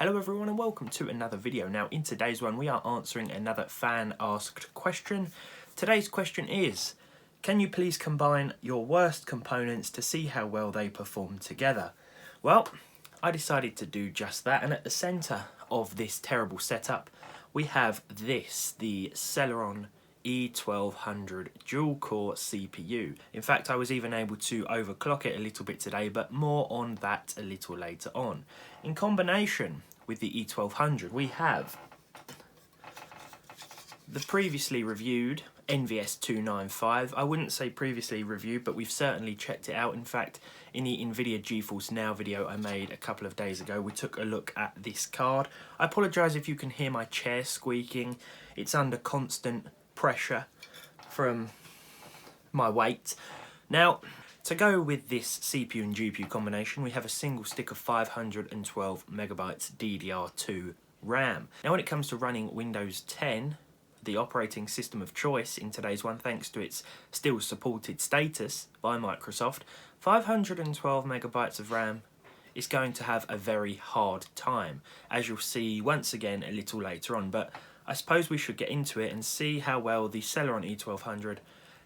Hello everyone and welcome to another video. Now in today's one we are answering another fan asked question. Today's question is, can you please combine your worst components to see how well they perform together? Well, I decided to do just that, and at the centre of this terrible setup we have this, the Celeron E1200 dual core CPU. In fact, I was even able to overclock it a little bit today, but more on that a little later on. In combination with the E1200 we have the previously reviewed NVS295. I wouldn't say previously reviewed, but we've certainly checked it out. In fact, in the NVIDIA GeForce Now video I made a couple of days ago, we took a look at this card. I apologise if you can hear my chair squeaking. It's under constant pressure from my weight. Now, to go with this CPU and GPU combination, we have a single stick of 512 megabytes DDR2 RAM. Now, when it comes to running Windows 10, the operating system of choice in today's one, thanks to its still supported status by Microsoft, 512 megabytes of RAM is going to have a very hard time, as you'll see once again a little later on. But I suppose we should get into it and see how well the Celeron E1200,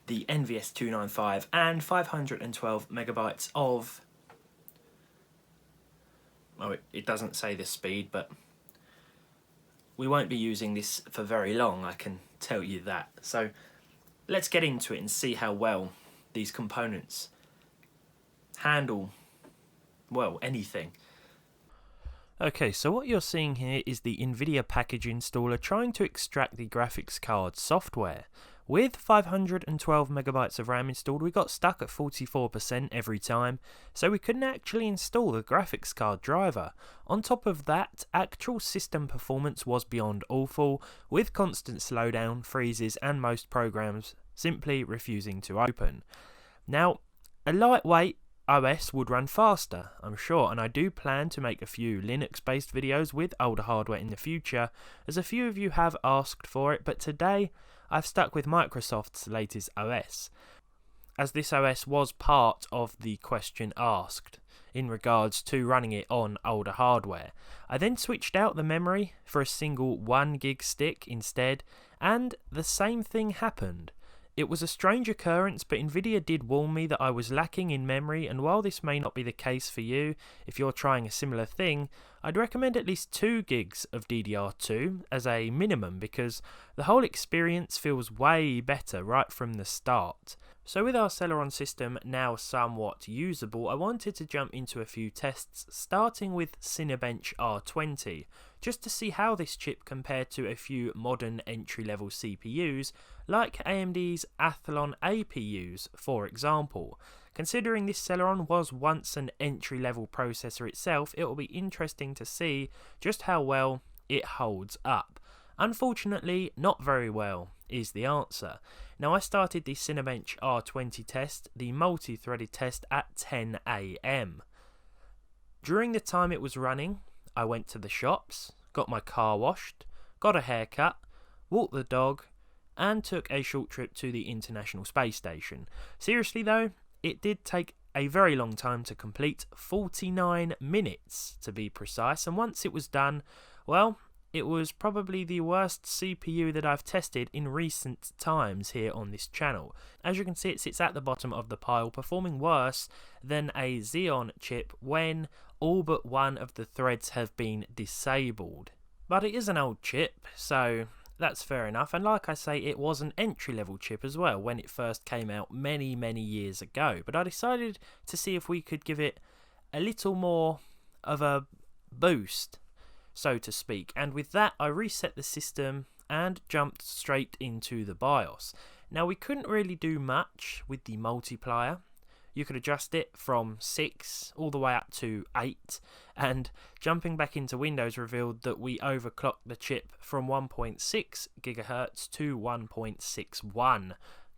the NVS295 and 512 megabytes of, oh, it doesn't say the speed, but we won't be using this for very long, I can tell you that. So let's get into it and see how well these components handle, well, anything. Okay, so what you're seeing here is the NVIDIA package installer trying to extract the graphics card software. With 512 megabytes of RAM installed, we got stuck at 44% every time, so we couldn't actually install the graphics card driver. On top of that, actual system performance was beyond awful, with constant slowdown, freezes, and most programs simply refusing to open. Now, a lightweight OS would run faster, I'm sure, and I do plan to make a few Linux-based videos with older hardware in the future, as a few of you have asked for it, but today I've stuck with Microsoft's latest OS, as this OS was part of the question asked in regards to running it on older hardware. I then switched out the memory for a single 1 gig stick instead, and the same thing happened. It was a strange occurrence, but NVIDIA did warn me that I was lacking in memory, and while this may not be the case for you if you're trying a similar thing, I'd recommend at least 2 gigs of DDR2 as a minimum, because the whole experience feels way better right from the start. So with our Celeron system now somewhat usable, I wanted to jump into a few tests, starting with Cinebench R20, just to see how this chip compared to a few modern entry-level CPUs, like AMD's Athlon APUs, for example. Considering this Celeron was once an entry-level processor itself, it will be interesting to see just how well it holds up. Unfortunately, not very well is the answer. Now, I started the Cinebench R20 test, the multi-threaded test, at 10 AM. During the time it was running, I went to the shops, got my car washed, got a haircut, walked the dog, and took a short trip to the International Space Station. Seriously though, it did take a very long time to complete, 49 minutes to be precise, and once it was done, well, it was probably the worst CPU that I've tested in recent times here on this channel. As you can see, it sits at the bottom of the pile, performing worse than a Xeon chip when all but one of the threads have been disabled. But it is an old chip, so that's fair enough, and like I say, it was an entry-level chip as well when it first came out many years ago. But I decided to see if we could give it a little more of a boost, so to speak, and with that I reset the system and jumped straight into the BIOS. Now, we couldn't really do much with the multiplier. You could adjust it from 6 all the way up to 8, and jumping back into Windows revealed that we overclocked the chip from 1.6 GHz to 1.61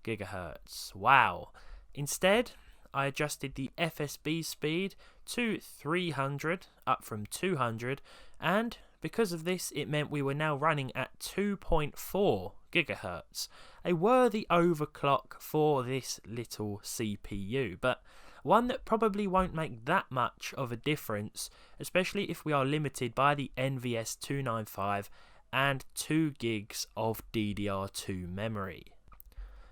GHz. Wow. Instead, I adjusted the FSB speed to 300, up from 200, and because of this, it meant we were now running at 2.4 GHz, a worthy overclock for this little CPU. But one that probably won't make that much of a difference, especially if we are limited by the NVS 295 and 2 gigs of DDR2 memory.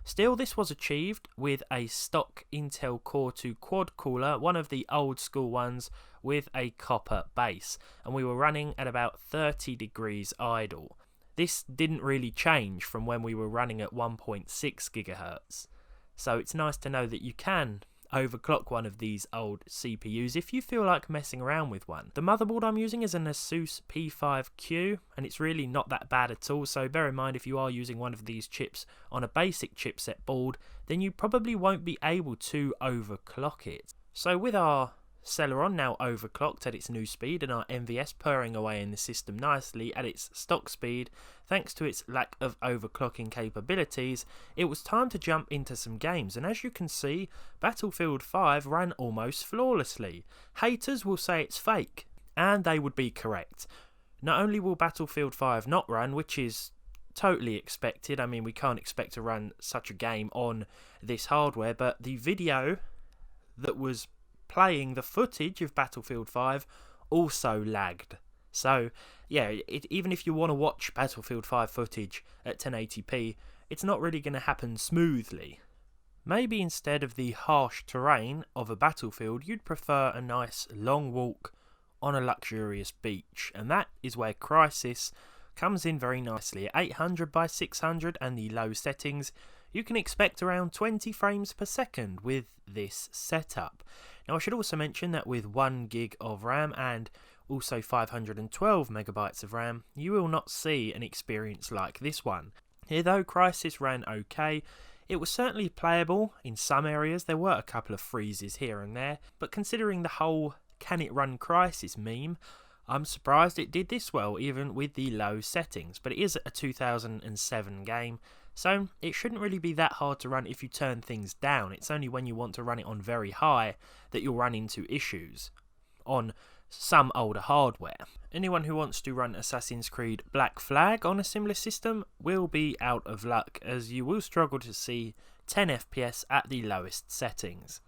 Still, this was achieved with a stock Intel Core 2 quad cooler, one of the old school ones with a copper base, and we were running at about 30 degrees idle. This didn't really change from when we were running at 1.6 GHz, so it's nice to know that you can overclock one of these old CPUs if you feel like messing around with one. The motherboard I'm using is an Asus P5Q, and it's really not that bad at all, so bear in mind if you are using one of these chips on a basic chipset board, then you probably won't be able to overclock it. So with our Celeron now overclocked at its new speed and our NVS purring away in the system nicely at its stock speed thanks to its lack of overclocking capabilities, it was time to jump into some games, and as you can see, Battlefield 5 ran almost flawlessly. Haters will say it's fake, and they would be correct. Not only will Battlefield 5 not run, which is totally expected, I mean we can't expect to run such a game on this hardware, but the video that was playing the footage of Battlefield 5 also lagged. So yeah, even if you want to watch Battlefield 5 footage at 1080p, it's not really going to happen smoothly. Maybe instead of the harsh terrain of a Battlefield, you'd prefer a nice long walk on a luxurious beach, and that is where Crysis comes in very nicely. At 800 by 600 and the low settings, you can expect around 20 frames per second with this setup. Now I should also mention that with 1 gig of RAM and also 512 megabytes of RAM, you will not see an experience like this one. Here though, Crysis ran okay. It was certainly playable in some areas. There were a couple of freezes here and there, but considering the whole "can it run Crysis" meme, I'm surprised it did this well even with the low settings. But it is a 2007 game, so it shouldn't really be that hard to run if you turn things down. It's only when you want to run it on very high that you'll run into issues on some older hardware. Anyone who wants to run Assassin's Creed Black Flag on a similar system will be out of luck, as you will struggle to see 10 FPS at the lowest settings.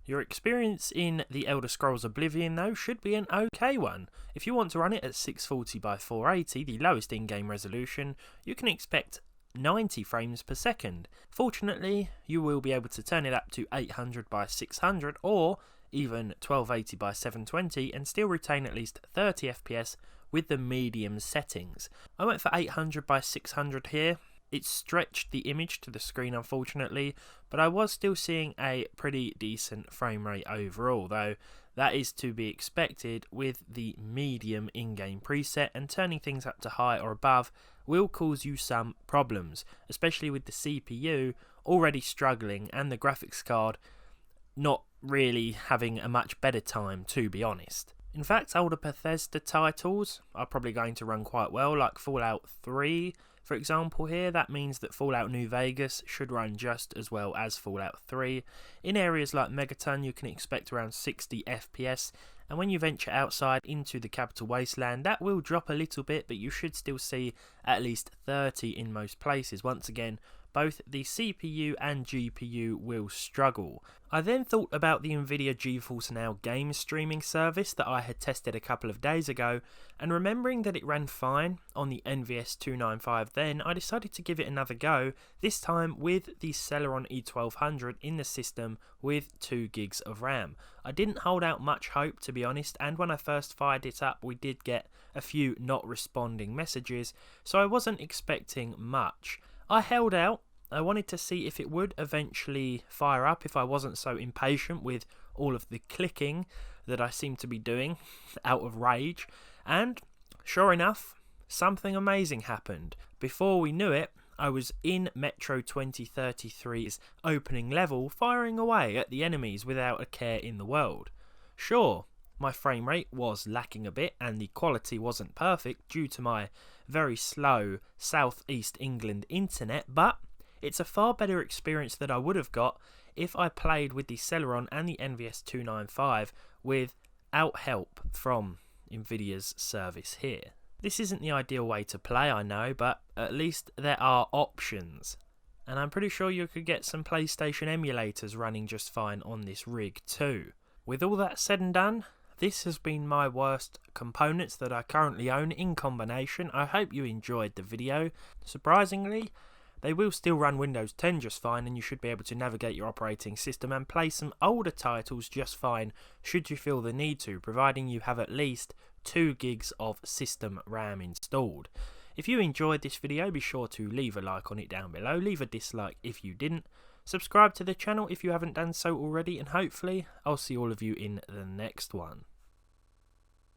Your experience in The Elder Scrolls Oblivion though should be an okay one. If you want to run it at 640 by 480, the lowest in-game resolution, you can expect 90 frames per second. Fortunately, you will be able to turn it up to 800 by 600 or even 1280 by 720 and still retain at least 30 FPS with the medium settings. I went for 800 by 600 here. It stretched the image to the screen unfortunately, but I was still seeing a pretty decent frame rate overall, though that is to be expected with the medium in-game preset, and turning things up to high or above will cause you some problems, especially with the CPU already struggling and the graphics card not really having a much better time, to be honest. In fact, older Bethesda titles are probably going to run quite well, like Fallout 3 for example here. That means that Fallout New Vegas should run just as well as Fallout 3. In areas like Megaton you can expect around 60 FPS, and when you venture outside into the Capital Wasteland that will drop a little bit, but you should still see at least 30 in most places. Once again, both the CPU and GPU will struggle. I then thought about the Nvidia GeForce Now game streaming service that I had tested a couple of days ago, and remembering that it ran fine on the NVS 295 then, I decided to give it another go, this time with the Celeron E1200 in the system with 2 gigs of RAM. I didn't hold out much hope, to be honest, and when I first fired it up we did get a few not responding messages, so I wasn't expecting much. I held out. I wanted to see if it would eventually fire up, if I wasn't so impatient with all of the clicking that I seem to be doing out of rage, and sure enough, something amazing happened. Before we knew it, I was in Metro 2033's opening level, firing away at the enemies without a care in the world. Sure, my frame rate was lacking a bit and the quality wasn't perfect due to my very slow southeast England internet, but it's a far better experience than I would have got if I played with the Celeron and the NVS 295 without help from Nvidia's service here. This isn't the ideal way to play, I know, but at least there are options. And I'm pretty sure you could get some PlayStation emulators running just fine on this rig too. With all that said and done, this has been my worst components that I currently own in combination. I hope you enjoyed the video. Surprisingly, they will still run Windows 10 just fine, and you should be able to navigate your operating system and play some older titles just fine should you feel the need to, providing you have at least 2 gigs of system RAM installed. If you enjoyed this video, be sure to leave a like on it down below, leave a dislike if you didn't, subscribe to the channel if you haven't done so already, and hopefully I'll see all of you in the next one.